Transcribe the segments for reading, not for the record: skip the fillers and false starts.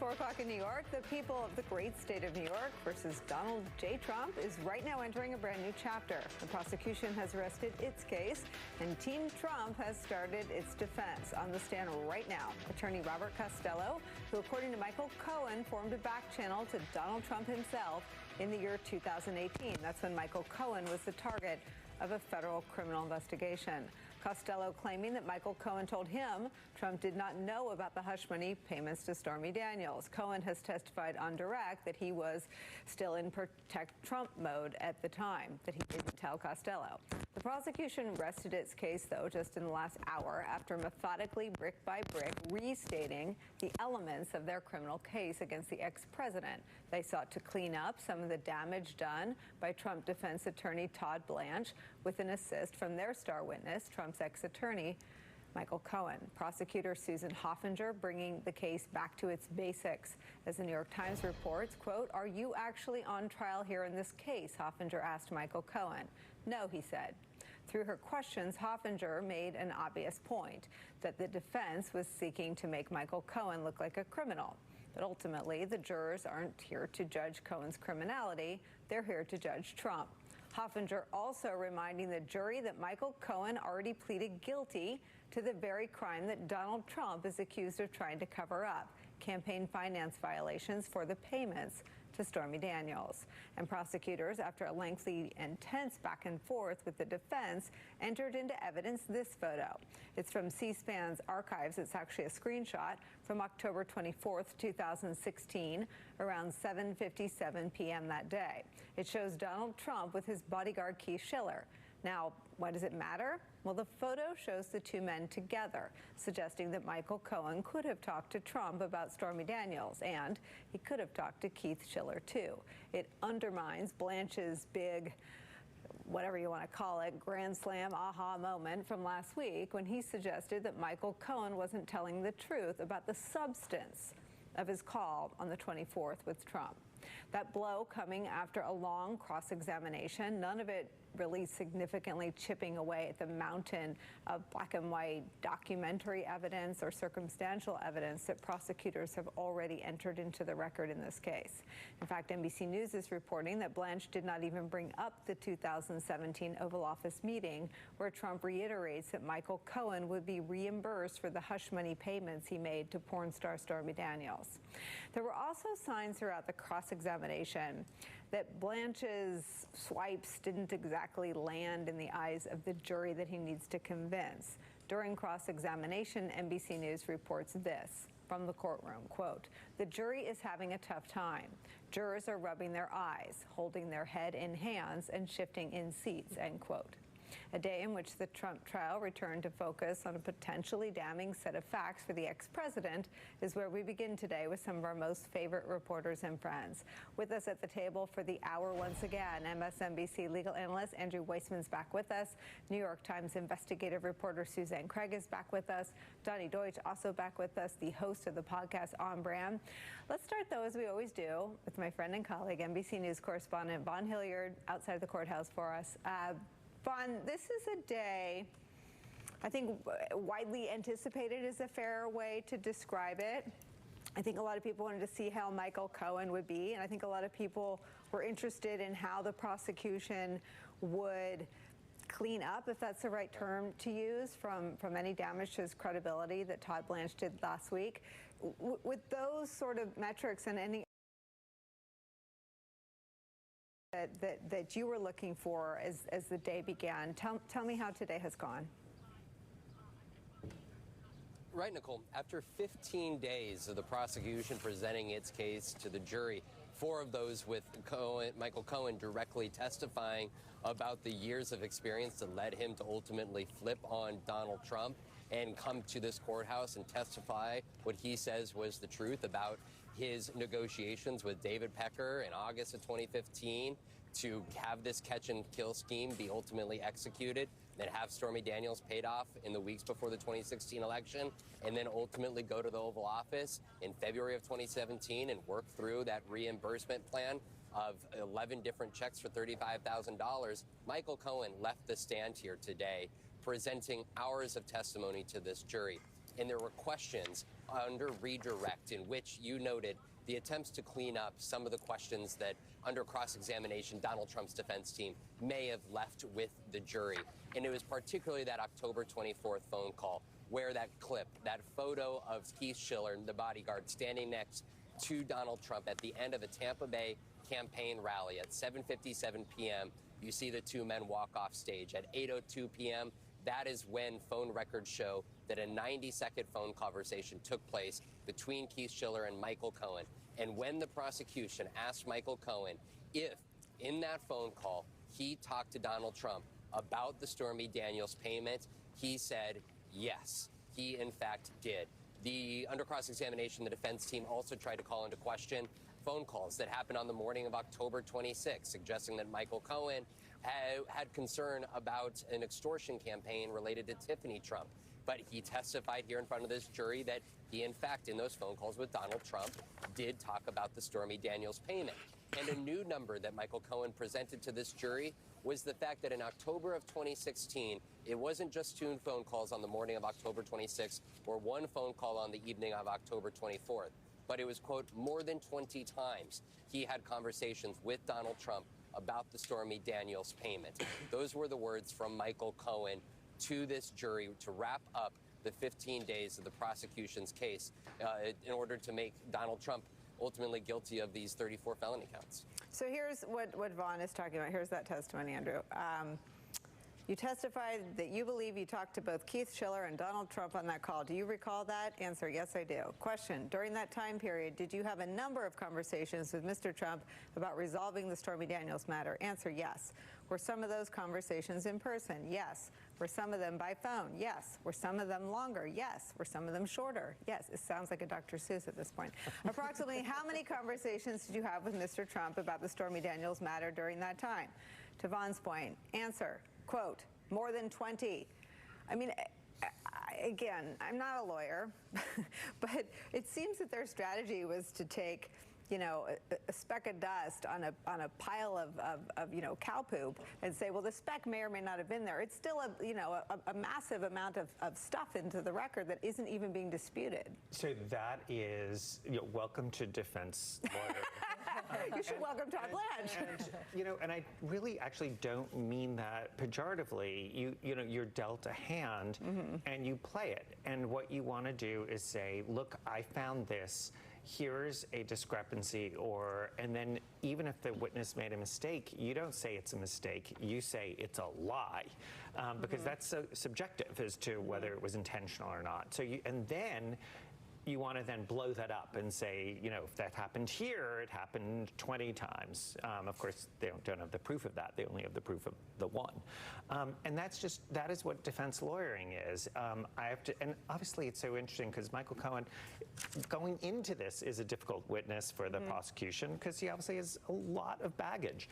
4 o'clock in New York. The people of the great state of New York versus Donald J. Trump is right now entering a brand new chapter. The prosecution has rested its case, and Team Trump has started its defense. On the stand right now, attorney Robert Costello, who, according to Michael Cohen, formed a back channel to Donald Trump himself in the year 2018. That's when Michael Cohen was the target of a federal criminal investigation. Costello claiming that Michael Cohen told him Trump did not know about the hush money payments to Stormy Daniels. Cohen has testified on direct that he was still in protect Trump mode at the time, that he didn't tell Costello. The prosecution rested its case, though, just in the last hour after methodically, brick by brick, restating the elements of their criminal case against the ex-president. They sought to clean up some of the damage done by Trump defense attorney Todd Blanch with an assist from their star witness, Trump's ex-attorney, Michael Cohen. Prosecutor Susan Hoffinger bringing the case back to its basics. As the New York Times reports, quote, "Are you actually on trial here in this case?" Hoffinger asked Michael Cohen. "No," he said. Through her questions, Hoffinger made an obvious point, that the defense was seeking to make Michael Cohen look like a criminal. But ultimately, the jurors aren't here to judge Cohen's criminality. They're here to judge Trump. Hoffinger also reminding the jury that Michael Cohen already pleaded guilty to the very crime that Donald Trump is accused of trying to cover up: campaign finance violations for the payments to Stormy Daniels. And prosecutors, after a lengthy and tense back and forth with the defense, entered into evidence this photo. It's from C-SPAN's archives. It's actually a screenshot from October 24th, 2016, around 7:57 p.m. that day. It shows Donald Trump with his bodyguard Keith Schiller. Now, why does it matter? Well, the photo shows the two men together, suggesting that Michael Cohen could have talked to Trump about Stormy Daniels, and he could have talked to Keith Schiller, too. It undermines Blanche's big, whatever you want to call it, grand slam aha moment from last week when he suggested that Michael Cohen wasn't telling the truth about the substance of his call on the 24th with Trump. That blow coming after a long cross-examination, none of it really significantly chipping away at the mountain of black and white documentary evidence or circumstantial evidence that prosecutors have already entered into the record in this case. In fact, NBC News is reporting that Blanche did not even bring up the 2017 Oval Office meeting where Trump reiterates that Michael Cohen would be reimbursed for the hush money payments he made to porn star Stormy Daniels. There were also signs throughout the cross-examination that Blanche's swipes didn't exactly land in the eyes of the jury that he needs to convince. During cross-examination, NBC News reports this from the courtroom, quote, "The jury is having a tough time. Jurors are rubbing their eyes, holding their head in hands, and shifting in seats," end quote. A day in which the Trump trial returned to focus on a potentially damning set of facts for the ex-president is where we begin today with some of our most favorite reporters and friends. With us at the table for the hour once again, MSNBC legal analyst Andrew Weissman's back with us. New York Times investigative reporter Suzanne Craig is back with us. Donnie Deutsch also back with us, the host of the podcast On Brand. Let's start, though, as we always do, with my friend and colleague, NBC News correspondent Vaughn Hilliard, outside the courthouse for us. Vaughn, this is a day, I think, widely anticipated is a fair way to describe it. I think a lot of people wanted to see how Michael Cohen would be, and I think a lot of people were interested in how the prosecution would clean up, if that's the right term to use, from any damage to his credibility that Todd Blanche did last week. With those sort of metrics and any that you were looking for as the day began, tell me how today has gone. Right, Nicole. After 15 days of the prosecution presenting its case to the jury, 4 of those with Michael Cohen directly testifying about the years of experience that led him to ultimately flip on Donald Trump and come to this courthouse and testify what he says was the truth about his negotiations with David Pecker in August of 2015 to have this catch and kill scheme be ultimately executed, then have Stormy Daniels paid off in the weeks before the 2016 election, and then ultimately go to the Oval Office in February of 2017 and work through that reimbursement plan of 11 different checks for $35,000. Michael Cohen left the stand here today presenting hours of testimony to this jury. And there were questions under redirect, in which you noted the attempts to clean up some of the questions that, under cross-examination, Donald Trump's defense team may have left with the jury. And it was particularly that October 24th phone call where that clip, that photo of Keith Schiller, the bodyguard, standing next to Donald Trump at the end of a Tampa Bay campaign rally at 7:57 p.m., you see the two men walk off stage. At 8:02 p.m., that is when phone records show that a 90-second phone conversation took place between Keith Schiller and Michael Cohen. And when the prosecution asked Michael Cohen if, in that phone call, he talked to Donald Trump about the Stormy Daniels payment, he said yes, he in fact did. Under cross-examination, the defense team also tried to call into question phone calls that happened on the morning of October 26, suggesting that Michael Cohen had concern about an extortion campaign related to Tiffany Trump. But he testified here in front of this jury that he, in fact, in those phone calls with Donald Trump, did talk about the Stormy Daniels payment. And a new number that Michael Cohen presented to this jury was the fact that in October of 2016, it wasn't just 2 phone calls on the morning of October 26th or 1 phone call on the evening of October 24th, but it was, quote, more than 20 times he had conversations with Donald Trump about the Stormy Daniels payment. Those were the words from Michael Cohen to this jury to wrap up the 15 days of the prosecution's case in order to make Donald Trump ultimately guilty of these 34 felony counts. So here's what Vaughn is talking about. Here's that testimony, Andrew. You testified that you believe you talked to both Keith Schiller and Donald Trump on that call. Do you recall that? Answer, yes, I do. Question, during that time period, did you have a number of conversations with Mr. Trump about resolving the Stormy Daniels matter? Answer, yes. Were some of those conversations in person? Yes. Were some of them by phone? Yes. Were some of them longer? Yes. Were some of them shorter? Yes. It sounds like a Dr. Seuss at this point. Approximately how many conversations did you have with Mr. Trump about the Stormy Daniels matter during that time? To Vaughn's point, answer, quote, more than 20. I mean, again, I'm not a lawyer, but it seems that their strategy was to take, you know, a speck of dust on a pile of you know, cow poop and say, well, the speck may or may not have been there. It's still a massive amount of stuff into the record that isn't even being disputed. So that is, you know, welcome to defense lawyer. You should welcome Todd Blanch. And, you know, and I really actually don't mean that pejoratively. You know, you're dealt a hand and you play it. And what you want to do is say, look, I found this. Here's a discrepancy, and then even if the witness made a mistake, you don't say it's a mistake, you say it's a lie, because that's so subjective as to whether it was intentional or not. So and then you want to then blow that up and say, you know, if that happened here, it happened 20 times. Of course, they don't have the proof of that. They only have the proof of the one. And that is what defense lawyering is. I have to, and obviously it's so interesting because Michael Cohen, going into this, is a difficult witness for the prosecution because he obviously has a lot of baggage.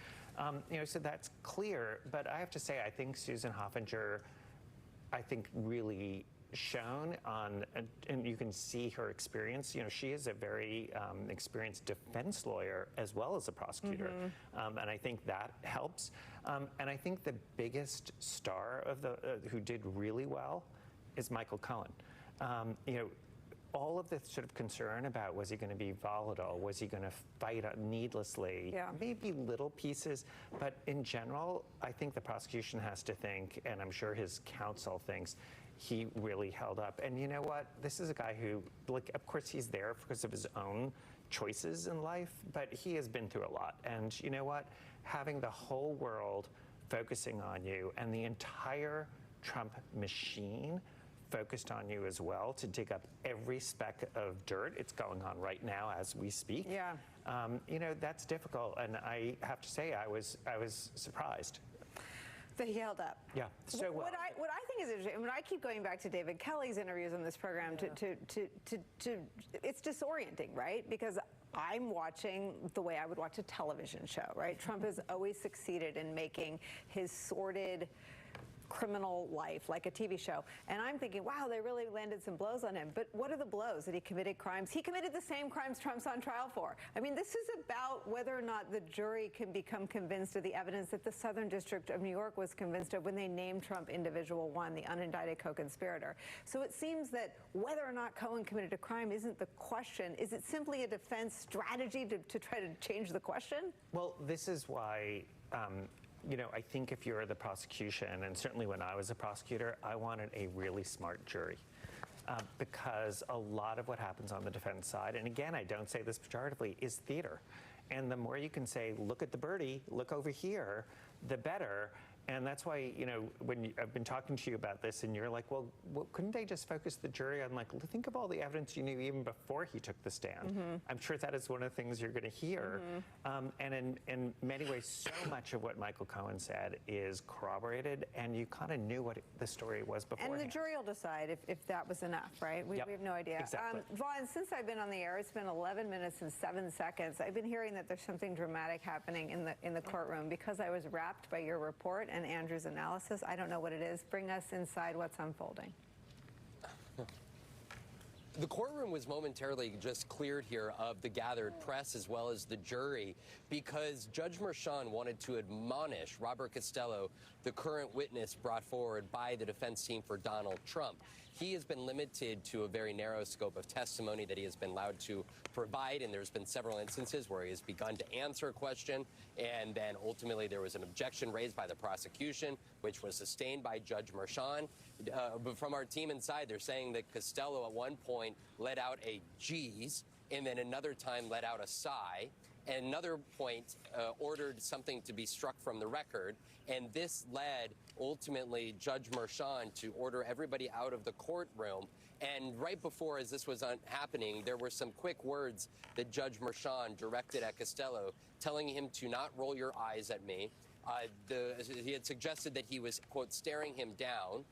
You know, so that's clear. But I have to say, I think Susan Hoffinger, really shown on, and you can see her experience. You know, she is a very experienced defense lawyer as well as a prosecutor, and I think that helps. And I think the biggest star of who did really well is Michael Cohen. You know, all of the sort of concern about was he going to be volatile, was he going to fight needlessly, maybe little pieces, but in general, I think the prosecution has to think, and I'm sure his counsel thinks, he really held up. And you know what? This is a guy who, like, of course he's there because of his own choices in life, but he has been through a lot. And you know what? Having the whole world focusing on you and the entire Trump machine focused on you as well to dig up every speck of dirt. It's going on right now as we speak. Yeah. You know, that's difficult. And I have to say, I was surprised that he held up. Yeah, so well. What I think is interesting, when I keep going back to David Kelly's interviews on this program, it's disorienting, right? Because I'm watching the way I would watch a television show, right? Trump has always succeeded in making his sordid criminal life, like a TV show. And I'm thinking, wow, they really landed some blows on him. But what are the blows? That he committed crimes? He committed the same crimes Trump's on trial for. I mean, this is about whether or not the jury can become convinced of the evidence that the Southern District of New York was convinced of when they named Trump Individual 1, the unindicted co-conspirator. So it seems that whether or not Cohen committed a crime isn't the question. Is it simply a defense strategy to try to change the question? Well, this is why you know, I think if you're the prosecution, and certainly when I was a prosecutor, I wanted a really smart jury. Because a lot of what happens on the defense side, and again, I don't say this pejoratively, is theater. And the more you can say, look at the birdie, look over here, the better. And that's why, you know, when I've been talking to you about this and you're like, well, couldn't they just focus the jury on, like, think of all the evidence you knew even before he took the stand. I'm sure that is one of the things you're going to hear. And in many ways, so much of what Michael Cohen said is corroborated, and you kind of knew what the story was beforehand. And the jury will decide if that was enough, right? We have no idea. Exactly. Vaughn, since I've been on the air, it's been 11 minutes and 7 seconds. I've been hearing that there's something dramatic happening in the courtroom. Because I was wrapped by your report and Andrew's analysis, I don't know what it is. Bring us inside what's unfolding. The courtroom was momentarily just cleared here of the gathered press as well as the jury because Judge Merchan wanted to admonish Robert Costello, the current witness brought forward by the defense team for Donald Trump. He has been limited to a very narrow scope of testimony that he has been allowed to provide, and there's been several instances where he has begun to answer a question, and then ultimately there was an objection raised by the prosecution, which was sustained by Judge Merchan. But from our team inside, they're saying that Costello at one point let out a geez, and then another time let out a sigh. And another point ordered something to be struck from the record, and this led ultimately Judge Merchan to order everybody out of the courtroom. And right before, as this was happening, there were some quick words that Judge Merchan directed at Costello, telling him to not roll your eyes at me. He had suggested that he was, quote, staring him down.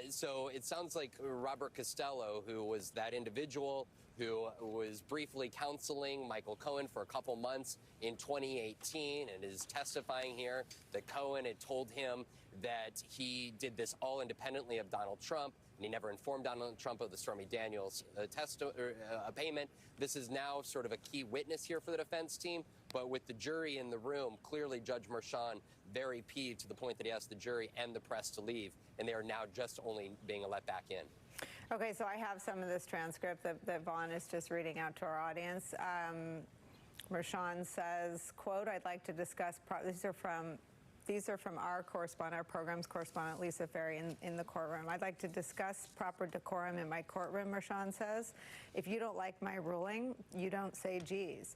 So it sounds like Robert Costello, who was that individual who was briefly counseling Michael Cohen for a couple months in 2018 and is testifying here that Cohen had told him that he did this all independently of Donald Trump, and he never informed Donald Trump of the Stormy Daniels payment. This is now sort of a key witness here for the defense team, but with the jury in the room, clearly Judge Merchan very peeved to the point that he asked the jury and the press to leave, and they are now just only being let back in. Okay, so I have some of this transcript that Vaughn is just reading out to our audience. Merchan says, quote, I'd like to discuss, these are from our correspondent, our program's correspondent, Lisa Ferry, in the courtroom. I'd like to discuss proper decorum in my courtroom, Merchan says. If you don't like my ruling, you don't say geez.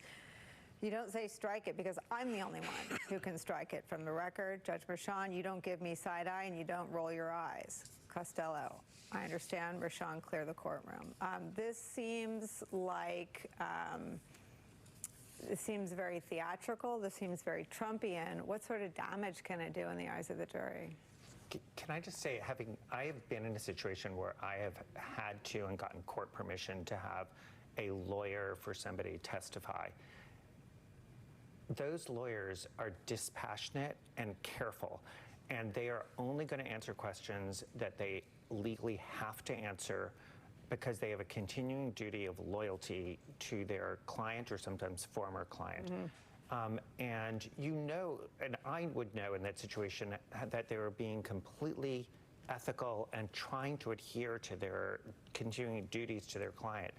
You don't say strike it because I'm the only one who can strike it from the record. Judge Merchan, you don't give me side eye and you don't roll your eyes. Costello, I understand. Merchan, clear the courtroom. This seems like, this seems very theatrical. This seems very Trumpian. What sort of damage can it do in the eyes of the jury? Can I just say, I have been in a situation where I have had to and gotten court permission to have a lawyer for somebody testify. Those lawyers are dispassionate and careful, and they are only going to answer questions that they legally have to answer because they have a continuing duty of loyalty to their client or sometimes former client. And you know, and I would know in that situation that they were being completely ethical and trying to adhere to their continuing duties to their client.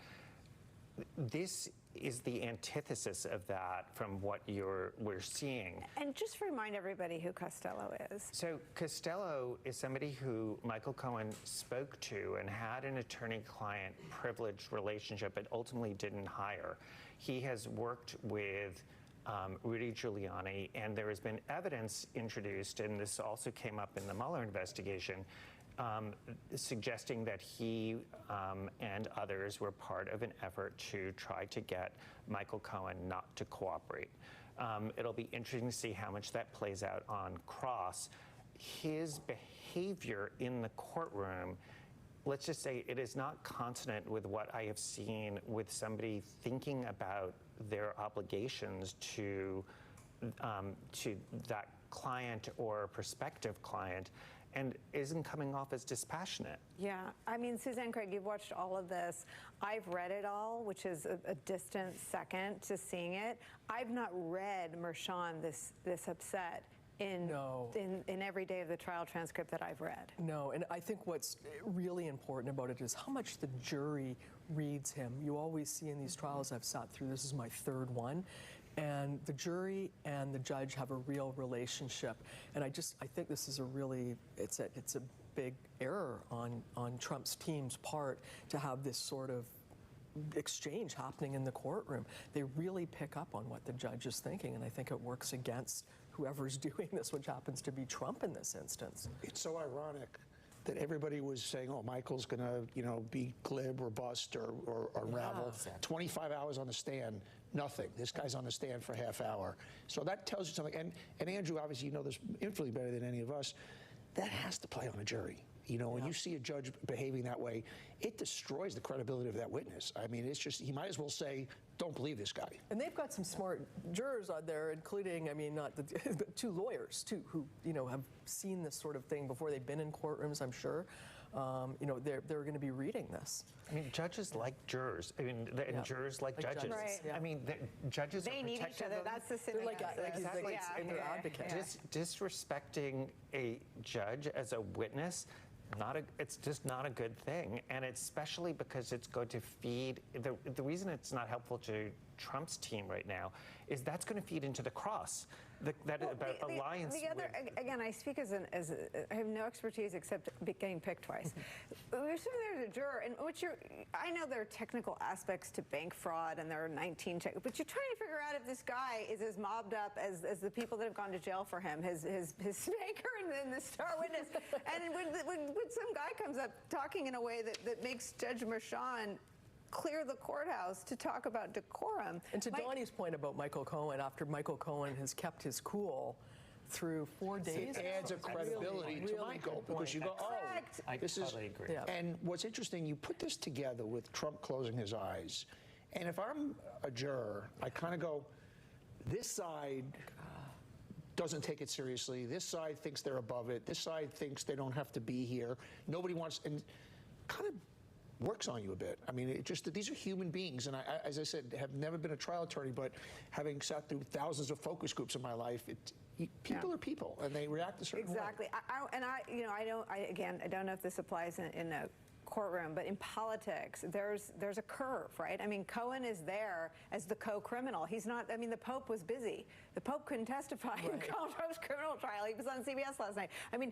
This is the antithesis of that from what we're seeing. And just remind everybody who Costello is. So Costello is somebody who Michael Cohen spoke to and had an attorney-client privileged relationship but ultimately didn't hire. He has worked with Rudy Giuliani, and there has been evidence introduced, and this also came up in the Mueller investigation, suggesting that he and others were part of an effort to try to get Michael Cohen not to cooperate. It'll be interesting to see how much that plays out on cross. His behavior in the courtroom, let's just say it is not consonant with what I have seen with somebody thinking about their obligations to that client or prospective client. and isn't coming off as dispassionate. Yeah, I mean, Suzanne Craig, you've watched all of this. I've read it all, which is a distant second to seeing it. I've not read Mershon this upset in every day of the trial transcript that I've read. No, and I think what's really important about it is how much the jury reads him. You always see in these trials I've sat through, this is my third one, and the jury and the judge have a real relationship. And I think this is it's a big error on Trump's team's part to have this sort of exchange happening in the courtroom. They really pick up on what the judge is thinking, and I think it works against whoever's doing this, which happens to be Trump in this instance. It's so ironic that everybody was saying, oh, Michael's going to, be glib or bust or unravel. Exactly. 25 hours on the stand, nothing. This guy's on the stand for a half hour. So that tells you something. And Andrew, obviously, you know this infinitely better than any of us. That has to play on a jury. When you see a judge behaving that way, it destroys the credibility of that witness. I mean, it's just, he might as well say, don't believe this guy. And they've got some smart jurors on there, including, I mean, not the two lawyers, too, who, have seen this sort of thing before. They've been in courtrooms, I'm sure. They're going to be reading this. I mean, judges like jurors. I mean, and jurors like judges. Right. I mean, judges they need each other. That's the symbiosis. They're advocates. Disrespecting a judge as a witness, it's just not a good thing, and especially because it's going to feed the reason it's not helpful to Trump's team right now is that's going to feed into the cross alliance. Again, I speak I have no expertise except getting picked twice. We're sitting there as a juror, and I know there are technical aspects to bank fraud, and there are 19 but you're trying to figure out if this guy is as mobbed up as the people that have gone to jail for him, his banker and the star witness. And when some guy comes up talking in a way that makes Judge Mershon clear the courthouse to talk about decorum. And to Donnie's point about Michael Cohen, after Michael Cohen has kept his cool through 4 days. It adds a credibility to Michael because you go, I totally agree. Yeah. And what's interesting, you put this together with Trump closing his eyes, and if I'm a juror, I kind of go, this side doesn't take it seriously. This side thinks they're above it. This side thinks they don't have to be here. Nobody wants, and kind of works on you a bit. I mean, it just that these are human beings, and I, as I said, have never been a trial attorney, but having sat through thousands of focus groups in my life, people are people, and they react a certain way. Exactly. I don't know if this applies in a courtroom, but in politics, there's a curve, right? I mean, Cohen is there as the co-criminal. He's not, I mean, the Pope was busy. The Pope couldn't testify in Donald Trump's criminal trial. He was on CBS last night. I mean,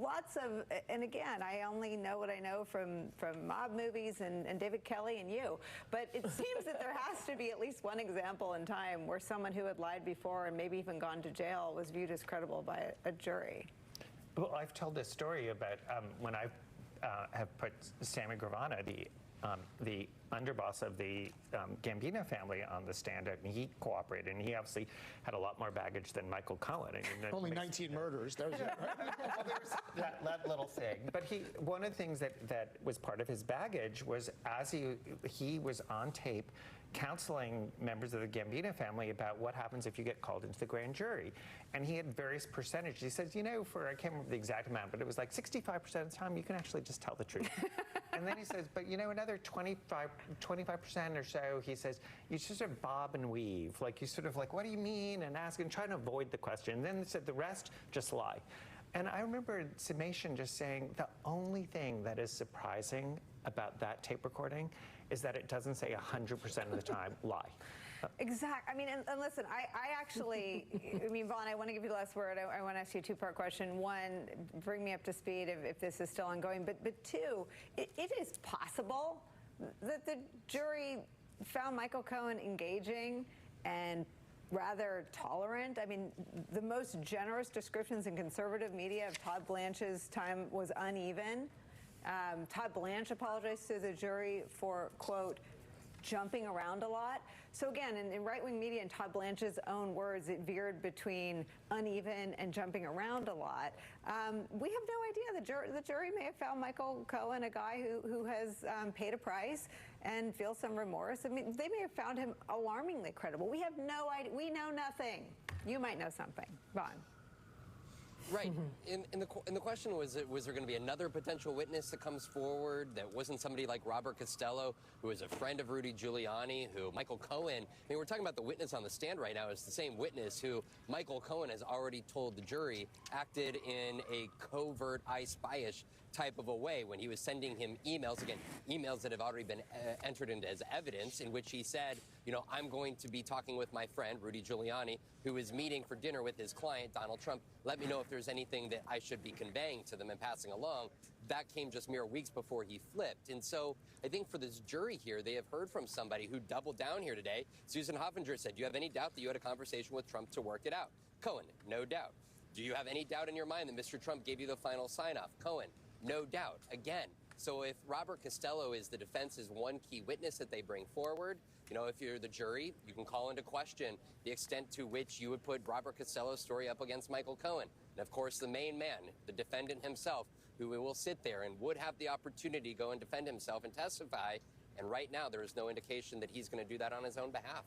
lots of, and again, I only know what I know from mob movies and David Kelly and you, but it seems that there has to be at least one example in time where someone who had lied before and maybe even gone to jail was viewed as credible by a jury. Well, I've told this story about when I have put Sammy Gravana, the underboss of the Gambino family, on the stand, and he cooperated, and he obviously had a lot more baggage than Michael Cohen. I mean, only 19 murders. That was it, right? that little thing. But one of the things that was part of his baggage was as he was on tape counseling members of the Gambino family about what happens if you get called into the grand jury. And he had various percentages. He says, I can't remember the exact amount, but it was like 65% of the time you can actually just tell the truth. And then he says, but another 25% or so, he says, you sort of bob and weave. Like you sort of like, what do you mean? And ask and try to avoid the question. And then he said, the rest, just lie. And I remember Summation just saying, the only thing that is surprising about that tape recording is that it doesn't say 100% of the time lie. Exactly. I mean, and listen, I actually, Vaughn, I want to give you the last word. I want to ask you a two-part question. One, bring me up to speed if this is still ongoing. But two, it is possible that the jury found Michael Cohen engaging and rather tolerant. I mean, the most generous descriptions in conservative media of Todd Blanch's time was uneven. Todd Blanch apologized to the jury for, quote, jumping around a lot. So again, in right-wing media, in Todd Blanch's own words, it veered between uneven and jumping around a lot. We have no idea. The jury may have found Michael Cohen a guy who has paid a price and feels some remorse. I mean, they may have found him alarmingly credible. We have no idea. We know nothing. You might know something. Vaughn. Right. And the question was there going to be another potential witness that comes forward that wasn't somebody like Robert Costello, who is a friend of Rudy Giuliani, who Michael Cohen, I mean, we're talking about the witness on the stand right now is the same witness who Michael Cohen has already told the jury acted in a covert, I spy-ish type of a way when he was sending him emails, again, emails that have already been entered into as evidence, in which he said, you know, I'm going to be talking with my friend, Rudy Giuliani, who is meeting for dinner with his client, Donald Trump. Let me know if there's anything that I should be conveying to them and passing along. That came just mere weeks before he flipped. And so I think for this jury here, they have heard from somebody who doubled down here today. Susan Hoffinger said, do you have any doubt that you had a conversation with Trump to work it out? Cohen, no doubt. Do you have any doubt in your mind that Mr. Trump gave you the final sign-off? Cohen, no doubt. Again, so if Robert Costello is the defense's one key witness that they bring forward, you know, if you're the jury, you can call into question the extent to which you would put Robert Costello's story up against Michael Cohen. And of course, the main man, the defendant himself, who will sit there and would have the opportunity to go and defend himself and testify. And right now, there is no indication that he's going to do that on his own behalf.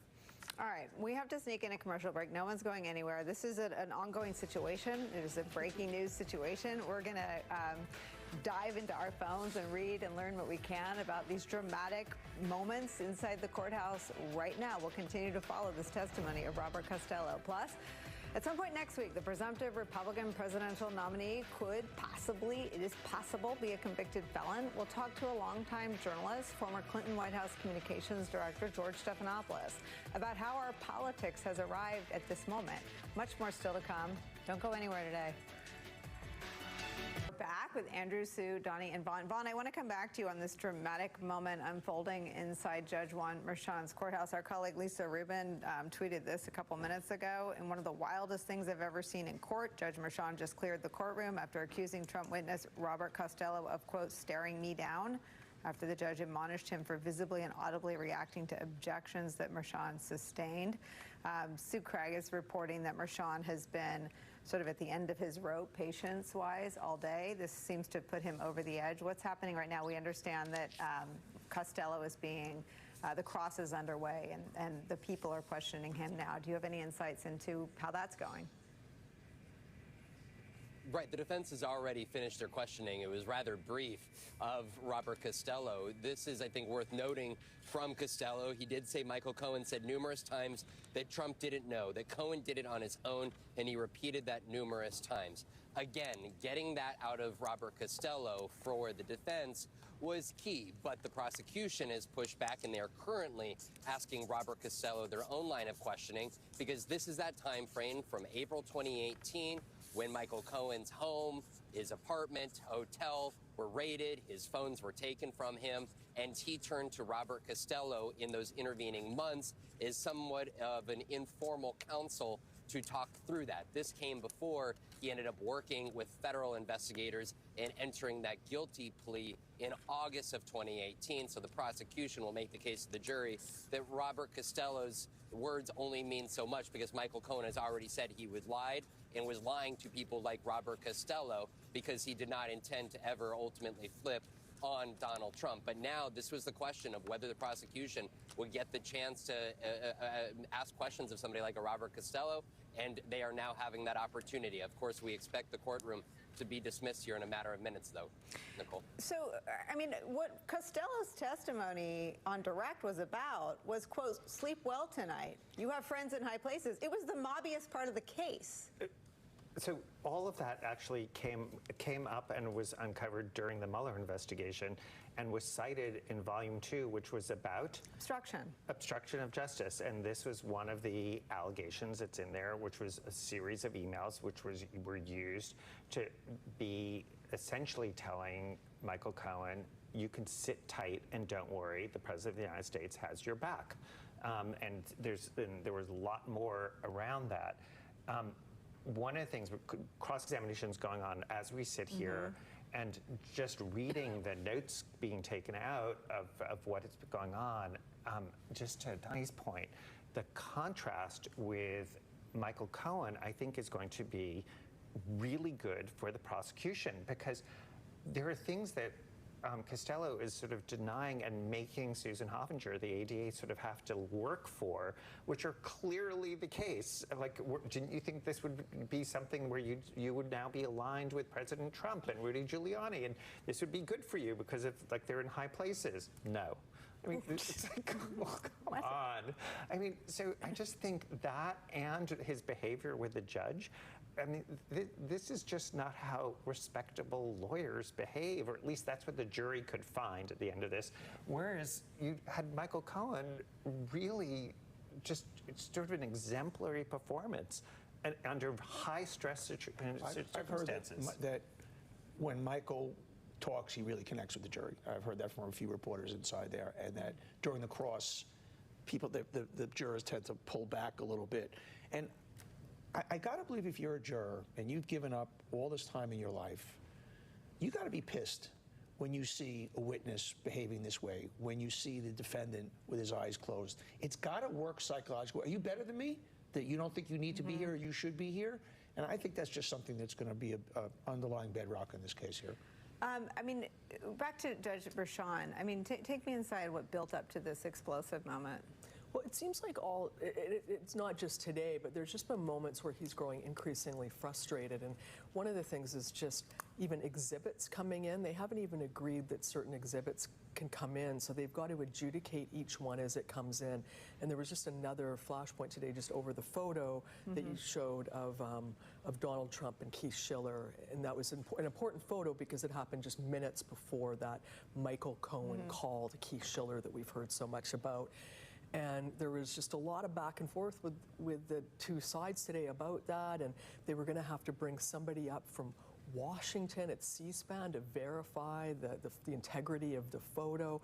All right, we have to sneak in a commercial break. No one's going anywhere. This is an ongoing situation. It is a breaking news situation. We're going to dive into our phones and read and learn what we can about these dramatic moments inside the courthouse right now. We'll continue to follow this testimony of Robert Costello. Plus, at some point next week, the presumptive Republican presidential nominee could possibly, it is possible, be a convicted felon. We'll talk to a longtime journalist, former Clinton White House Communications Director George Stephanopoulos, about how our politics has arrived at this moment. Much more still to come. Don't go anywhere today. We're back with Andrew, Sue, Donnie, and Vaughn. Vaughn, I want to come back to you on this dramatic moment unfolding inside Judge Juan Merchan's courthouse. Our colleague Lisa Rubin tweeted this a couple minutes ago. And one of the wildest things I've ever seen in court, Judge Merchan just cleared the courtroom after accusing Trump witness Robert Costello of, quote, staring me down, after the judge admonished him for visibly and audibly reacting to objections that Merchan sustained. Sue Craig is reporting that Merchan has been sort of at the end of his rope, patience-wise, all day. This seems to put him over the edge. What's happening right now? We understand that Costello is being, the cross is underway, and the people are questioning him now. Do you have any insights into how that's going? Right, the defense has already finished their questioning. It was rather brief of Robert Costello. This is, I think, worth noting from Costello. He did say Michael Cohen said numerous times that Trump didn't know, that Cohen did it on his own, and he repeated that numerous times. Again, getting that out of Robert Costello for the defense was key, but the prosecution has pushed back, and they are currently asking Robert Costello their own line of questioning, because this is that time frame from April 2018 when Michael Cohen's home, his apartment, hotel were raided, his phones were taken from him, and he turned to Robert Costello in those intervening months as somewhat of an informal counsel to talk through that. This came before he ended up working with federal investigators and entering that guilty plea in August of 2018. So the prosecution will make the case to the jury that Robert Costello's words only mean so much because Michael Cohen has already said he was lied and was lying to people like Robert Costello because he did not intend to ever ultimately flip on Donald Trump. But now this was the question of whether the prosecution would get the chance to ask questions of somebody like a Robert Costello, and they are now having that opportunity. Of course, we expect the courtroom to be dismissed here in a matter of minutes, though. Nicole. So, I mean, what Costello's testimony on direct was about was, quote, sleep well tonight. You have friends in high places. It was the mobbiest part of the case. So all of that actually came up and was uncovered during the Mueller investigation and was cited in Volume 2, which was about obstruction of justice. And this was one of the allegations that's in there, which was a series of emails which were used to be essentially telling Michael Cohen, you can sit tight and don't worry, the President of the United States has your back. And there was a lot more around that. One of the things, cross-examination is going on as we sit here, and just reading the notes being taken out of what is going on, just to Donnie's point, the contrast with Michael Cohen, I think, is going to be really good for the prosecution, because there are things that Costello is sort of denying and making Susan Hoffinger, the ADA, sort of have to work for, which are clearly the case. Like, didn't you think this would be something where you would now be aligned with President Trump and Rudy Giuliani, and this would be good for you because of, like, they're in high places? No. I mean, it's like, come on. I mean, so I just think that and his behavior with the judge, I mean, this is just not how respectable lawyers behave, or at least that's what the jury could find at the end of this. Whereas you had Michael Cohen really just, it's sort of an exemplary performance and under high stress circumstances. I've heard that when Michael talks, he really connects with the jury. I've heard that from a few reporters inside there, and that during the cross, people, the jurors tend to pull back a little bit. And I got to believe if you're a juror and you've given up all this time in your life, you got to be pissed when you see a witness behaving this way, when you see the defendant with his eyes closed. It's got to work psychologically. Are you better than me? That you don't think you need to be here or you should be here? And I think that's just something that's going to be an underlying bedrock in this case here. I mean, back to Judge Bershon. I mean, take me inside what built up to this explosive moment. Well, it seems like it's not just today, but there's just been moments where he's growing increasingly frustrated. And one of the things is just even exhibits coming in. They haven't even agreed that certain exhibits can come in, so they've got to adjudicate each one as it comes in. And there was just another flashpoint today just over the photo that you showed of Donald Trump and Keith Schiller. And that was an important photo because it happened just minutes before that Michael Cohen call to Keith Schiller that we've heard so much about. And there was just a lot of back and forth with the two sides today about that, and they were going to have to bring somebody up from Washington at C-SPAN to verify the integrity of the photo.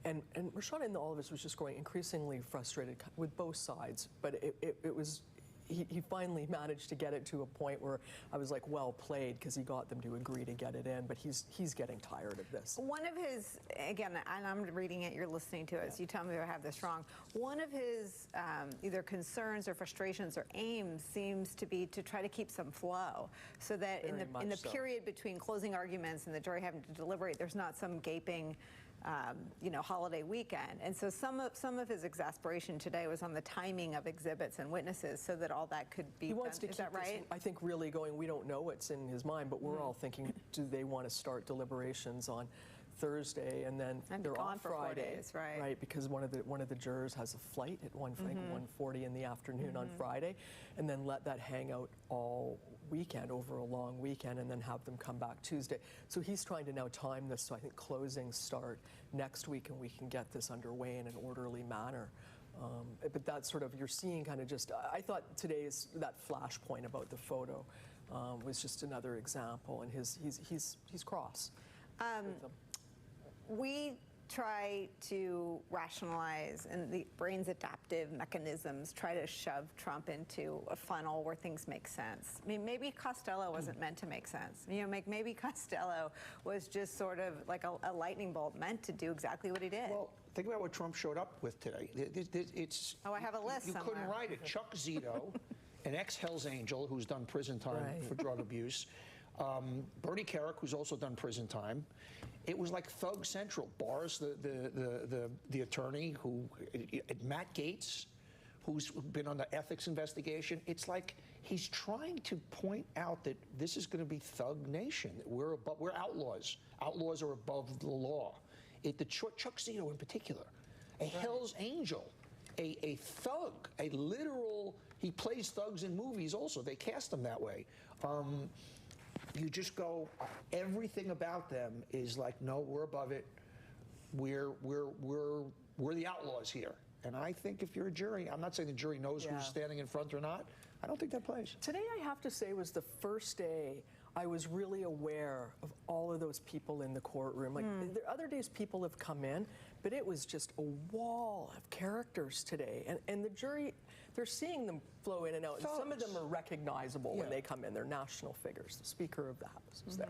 And Rashawn and all of us was just growing increasingly frustrated with both sides, but it was... He finally managed to get it to a point where I was like, well played, because he got them to agree to get it in, but he's getting tired of this. One of his, again, and I'm reading it, you're listening to it, so you tell me if I have this wrong. One of his either concerns or frustrations or aims seems to be to try to keep some flow, so that in the period between closing arguments and the jury having to deliberate, there's not some gaping holiday weekend. And so some of his exasperation today was on the timing of exhibits and witnesses so that all that could be done. He wants to keep this, I think, really going, we don't know what's in his mind, but we're all thinking, do they want to start deliberations on Thursday and then they're off Friday, 4 days, right? Right, because one of the jurors has a flight at 1:40 in the afternoon on Friday, and then let that hang out all weekend, over a long weekend, and then have them come back Tuesday. So he's trying to now time this so I think closings start next week and we can get this underway in an orderly manner. But that's sort of, you're seeing kind of just, I thought today's, that flashpoint about the photo was just another example, and he's cross. We try to rationalize, and the brain's adaptive mechanisms try to shove Trump into a funnel where things make sense. I mean, maybe Costello wasn't meant to make sense. Maybe Costello was just sort of like a lightning bolt meant to do exactly what he did. Well, think about what Trump showed up with today. It's I have a list somewhere. You couldn't write it. Chuck Zito, an ex-Hell's Angel who's done prison time for drug abuse. Bernie Kerik, who's also done prison time. It was like Thug Central. Barr's the attorney, Matt Gaetz, who's been on the ethics investigation. It's like he's trying to point out that this is going to be Thug Nation. We're outlaws. Outlaws are above the law. Chuck Zito in particular, a Hell's Angel, a thug, a literal. He plays thugs in movies also. They cast him that way. You just go, everything about them is like, no, we're above it. We're the outlaws here. And I think if you're a jury, I'm not saying the jury knows who's standing in front or not. I don't think that plays. Today, I have to say, was the first day I was really aware of all of those people in the courtroom. Like, the other days people have come in, but it was just a wall of characters today. And the jury, they're seeing them flow in and out. And some of them are recognizable when they come in. They're national figures. The Speaker of the House was there.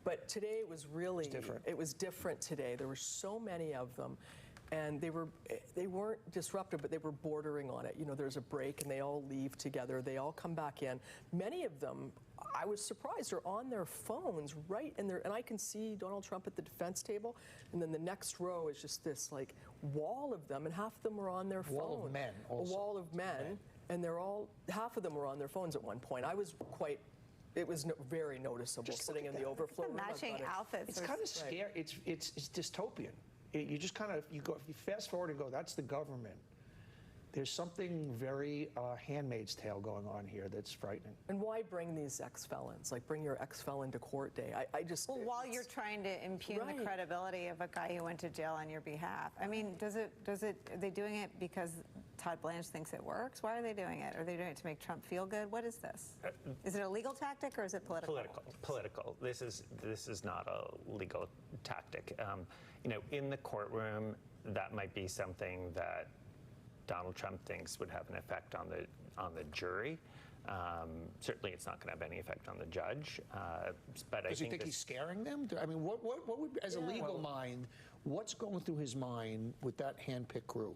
But today it was really different. It was different today. There were so many of them. and they weren't disruptive, but they were bordering on it. You know, there's a break, and they all leave together. They all come back in. Many of them, I was surprised, are on their phones right in there, and I can see Donald Trump at the defense table, and then the next row is just this like wall of them, and half of them are on their phone. Wall of men also. A wall of men, and they're all, half of them were on their phones at one point. I was quite, it was very noticeable Just sitting in the overflow room. Matching outfits. It's kind of scary. It's dystopian. You just kind of, you fast forward and go, that's the government. There's something very Handmaid's Tale going on here that's frightening. And why bring these ex-felons? Like, bring your ex-felon to court day. I just... Well, while you're trying to impugn the credibility of a guy who went to jail on your behalf. I mean, are they doing it because Todd Blanch thinks it works? Why are they doing it? Are they doing it to make Trump feel good? What is this? Is it a legal tactic or is it political? Political. This is not a legal tactic. You know, in the courtroom, that might be something that Donald Trump thinks would have an effect on the jury. Certainly, it's not going to have any effect on the judge. But Does he think he's scaring them? I mean, what would, as a legal mind, what's going through his mind with that handpicked crew?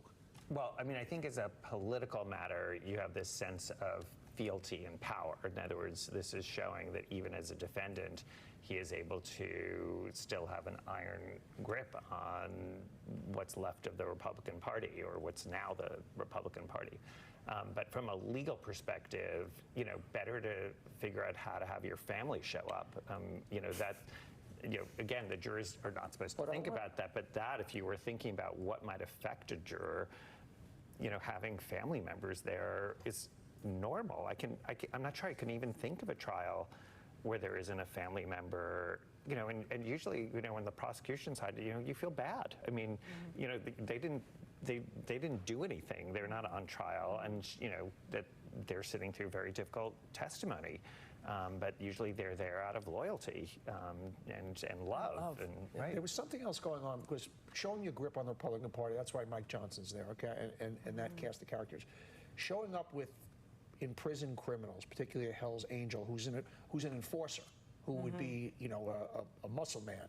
Well, I mean, I think as a political matter, you have this sense of fealty and power. In other words, this is showing that even as a defendant, he is able to still have an iron grip on what's left of the Republican Party, or what's now the Republican Party. But from a legal perspective, you know, better to figure out how to have your family show up. You know, that, you know, again, the jurors are not supposed to think about that, but that, if you were thinking about what might affect a juror, you know, having family members there is normal. I'm not sure I can even think of a trial where there isn't a family member, you know, and usually, you know, on the prosecution side, you know, you feel bad. I mean, you know, they didn't do anything. They're not on trial, and you know that they're sitting through very difficult testimony. But usually they're there out of loyalty and love. And, right. There was something else going on, because showing your grip on the Republican Party, that's why Mike Johnson's there, okay, and that cast of characters. Showing up with imprisoned criminals, particularly a Hell's Angel, who's an enforcer, who would be, you know, a muscle man.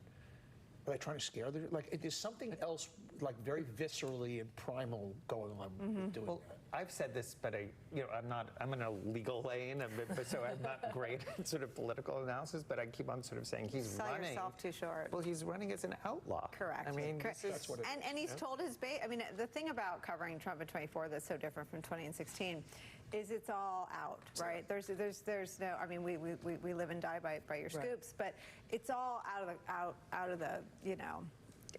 Are they trying to scare them? Like, there's something else, like, very viscerally and primal going on with doing that. I've said this, but I'm in a legal lane, so I'm not great at sort of political analysis, but I keep on sort of saying he's running. Sell yourself too short. Well, he's running as an outlaw. Correct. I mean, that's what it is. And he's told his base, I mean, the thing about covering Trump in 24 that's so different from 20 and 16 is it's all out, right? There's no, I mean, we live and die by your scoops, but it's all out of the, you know,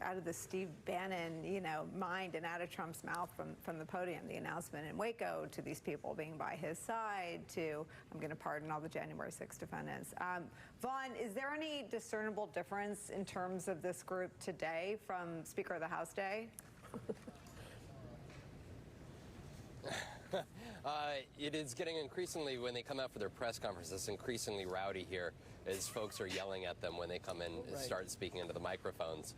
out of the Steve Bannon, you know, mind and out of Trump's mouth from the podium. The announcement in Waco, to these people being by his side, to I'm going to pardon all the January 6th defendants. Vaughn, is there any discernible difference in terms of this group today from Speaker of the House day? It is getting increasingly, when they come out for their press conferences, increasingly rowdy here as folks are yelling at them when they come in and start speaking into the microphones.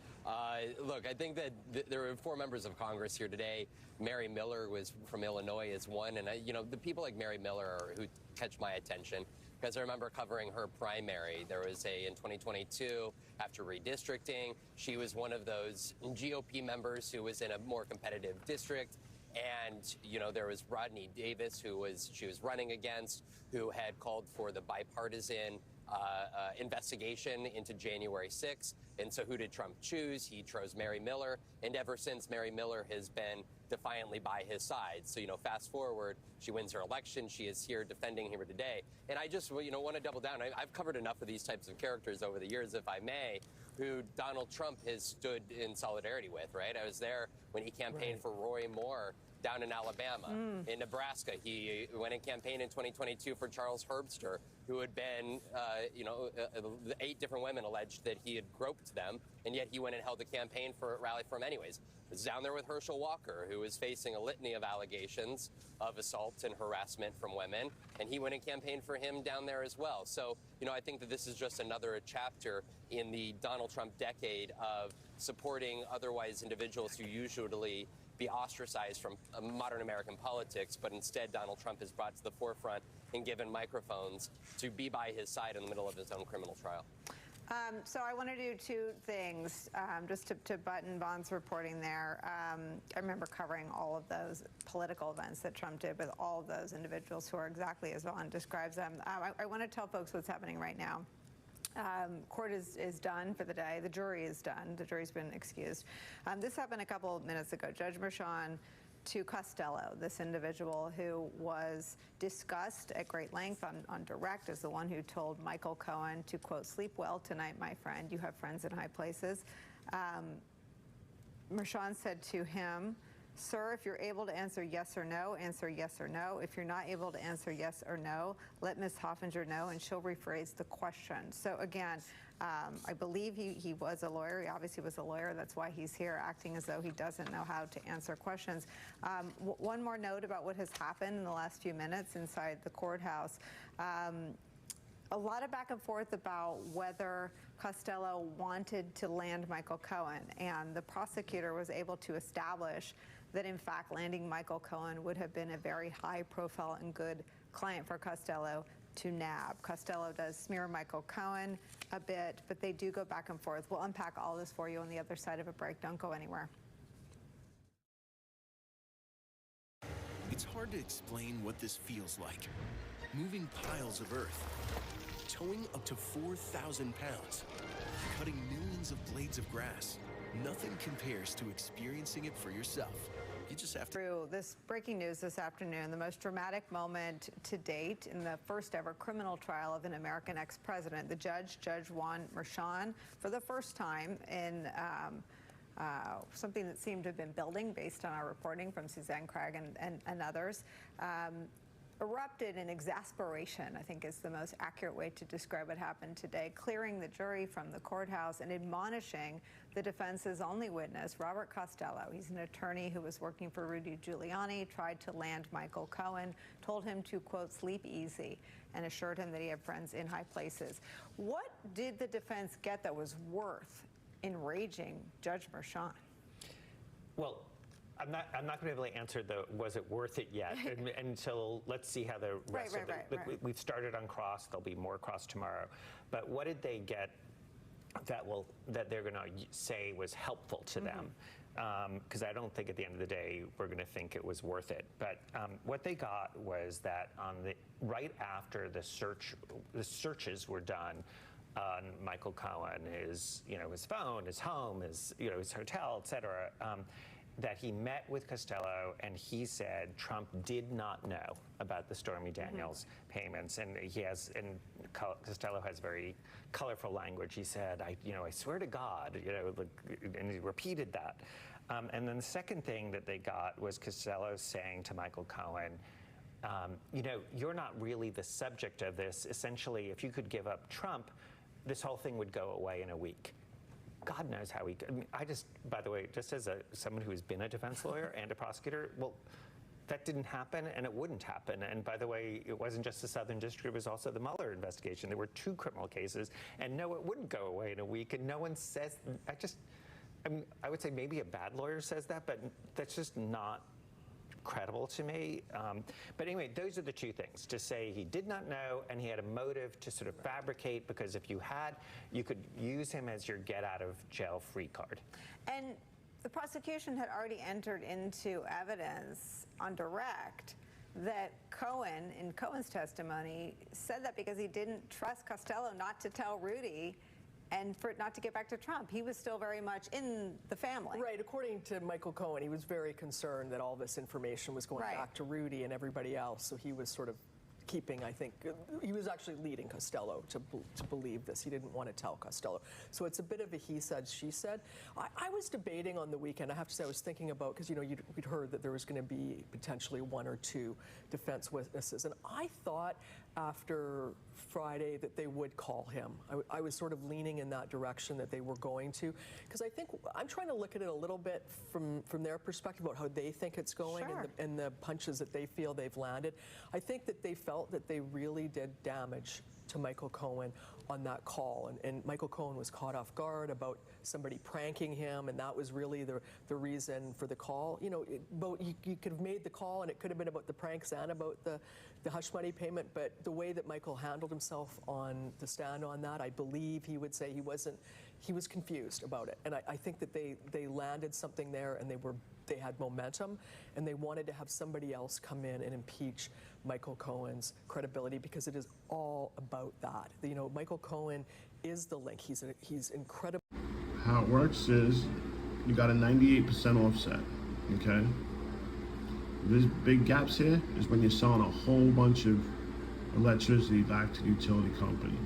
Look, I think that there are 4 members of Congress here today. Mary Miller was from Illinois is one, and you know, the people like Mary Miller who catch my attention, because I remember covering her primary. There was in 2022, after redistricting, she was one of those GOP members who was in a more competitive district. And, you know, there was Rodney Davis, who she was running against, who had called for the bipartisan investigation into January 6th. And so who did Trump choose? He chose Mary Miller. And ever since, Mary Miller has been defiantly by his side. So, you know, fast forward, she wins her election. She is here defending him today. And I just, you know, want to double down. I've covered enough of these types of characters over the years, if I may, who Donald Trump has stood in solidarity with, right? I was there when he campaigned for Roy Moore down in Alabama. In Nebraska, he went and campaigned in 2022 for Charles Herbster, who had been, 8 different women alleged that he had groped them, and yet he went and held the campaign for Rally for him anyways. I was down there with Herschel Walker, who was facing a litany of allegations of assault and harassment from women, and he went and campaigned for him down there as well. So, you know, I think that this is just another chapter in the Donald Trump decade of supporting otherwise individuals who usually be ostracized from modern American politics, but instead Donald Trump is brought to the forefront and given microphones to be by his side in the middle of his own criminal trial. So I want to do two things, just to button Vaughn's reporting there. I remember covering all of those political events that Trump did with all of those individuals who are exactly as Vaughn describes them. I want to tell folks what's happening right now. Court is done for the day. The jury is done. The jury's been excused. This happened a couple of minutes ago. Judge Merchan to Costello, this individual who was discussed at great length on direct as the one who told Michael Cohen to, quote, sleep well tonight, my friend. You have friends in high places. Merchan said to him, sir, if you're able to answer yes or no, answer yes or no. If you're not able to answer yes or no, let Ms. Hoffinger know and she'll rephrase the question. So again, I believe he was a lawyer. He obviously was a lawyer. That's why he's here, acting as though he doesn't know how to answer questions. One more note about what has happened in the last few minutes inside the courthouse. A lot of back and forth about whether Costello wanted to land Michael Cohen, and the prosecutor was able to establish that, in fact, landing Michael Cohen would have been a very high profile and good client for Costello to nab. Costello does smear Michael Cohen a bit, but they do go back and forth. We'll unpack all this for you on the other side of a break. Don't go anywhere. It's hard to explain what this feels like. Moving piles of earth, towing up to 4,000 pounds, cutting millions of blades of grass. Nothing compares to experiencing it for yourself. You just have to. Through this breaking news this afternoon, the most dramatic moment to date in the first ever criminal trial of an American ex-president. The judge, Judge Juan Merchan, for the first time in something that seemed to have been building based on our reporting from Suzanne Craig and others, erupted in exasperation, I think is the most accurate way to describe what happened today, clearing the jury from the courthouse and admonishing the defense's only witness, Robert Costello. He's an attorney who was working for Rudy Giuliani, tried to land Michael Cohen, told him to, quote, sleep easy, and assured him that he had friends in high places. What did the defense get that was worth enraging Judge Merchan? Well, I'm not going to be able to answer the was it worth it yet until let's see how the rest of the we've started on cross. There'll be more cross tomorrow. But what did they get that they're going to say was helpful to them? Because I don't think at the end of the day we're going to think it was worth it. But what they got was that right after the searches were done on Michael Cohen, his phone, his home, his hotel, et cetera, that he met with Costello and he said Trump did not know about the Stormy Daniels payments, and Costello has very colorful language. He said, I swear to God, and he repeated that. And then the second thing that they got was Costello saying to Michael Cohen, you're not really the subject of this. Essentially, if you could give up Trump, this whole thing would go away in a week. God knows how he could. By the way, just as someone who has been a defense lawyer and a prosecutor, well, that didn't happen and it wouldn't happen. And by the way, it wasn't just the Southern District, it was also the Mueller investigation. There were 2 criminal cases, and no, it wouldn't go away in a week, and no one says, I would say maybe a bad lawyer says that, but that's just not credible to me. But anyway, those are the 2 things, to say he did not know and he had a motive to sort of fabricate, because if you could use him as your get out of jail free card. And the prosecution had already entered into evidence on direct that Cohen, in Cohen's testimony, said that because he didn't trust Costello not to tell Rudy and for it not to get back to Trump. He was still very much in the family. Right. According to Michael Cohen, he was very concerned that all this information was going back to Rudy and everybody else. So he was sort of keeping, I think, he was actually leading Costello to believe this. He didn't want to tell Costello. So it's a bit of a he said, she said. I was debating on the weekend. I have to say, I was thinking about, because, we'd heard that there was going to be potentially 1 or 2 defense witnesses. And I thought after Friday that they would call him. I was sort of leaning in that direction that they were going to, because I think I'm trying to look at it a little bit from their perspective about how they think it's going and the punches that they feel they've landed. I think that they felt that they really did damage to Michael Cohen on that call. And Michael Cohen was caught off guard about somebody pranking him, and that was really the reason for the call. You know, you could have made the call, and it could have been about the pranks and about the hush money payment, but the way that Michael handled himself on the stand on that, I believe he would say he was confused about it. And I think that they landed something there, and they had momentum, and they wanted to have somebody else come in and impeach Michael Cohen's credibility, because it is all about that. You know, Michael Cohen is the link. He's incredible. How it works is you got a 98% offset, okay? There's big gaps here is when you're selling a whole bunch of electricity back to the utility company.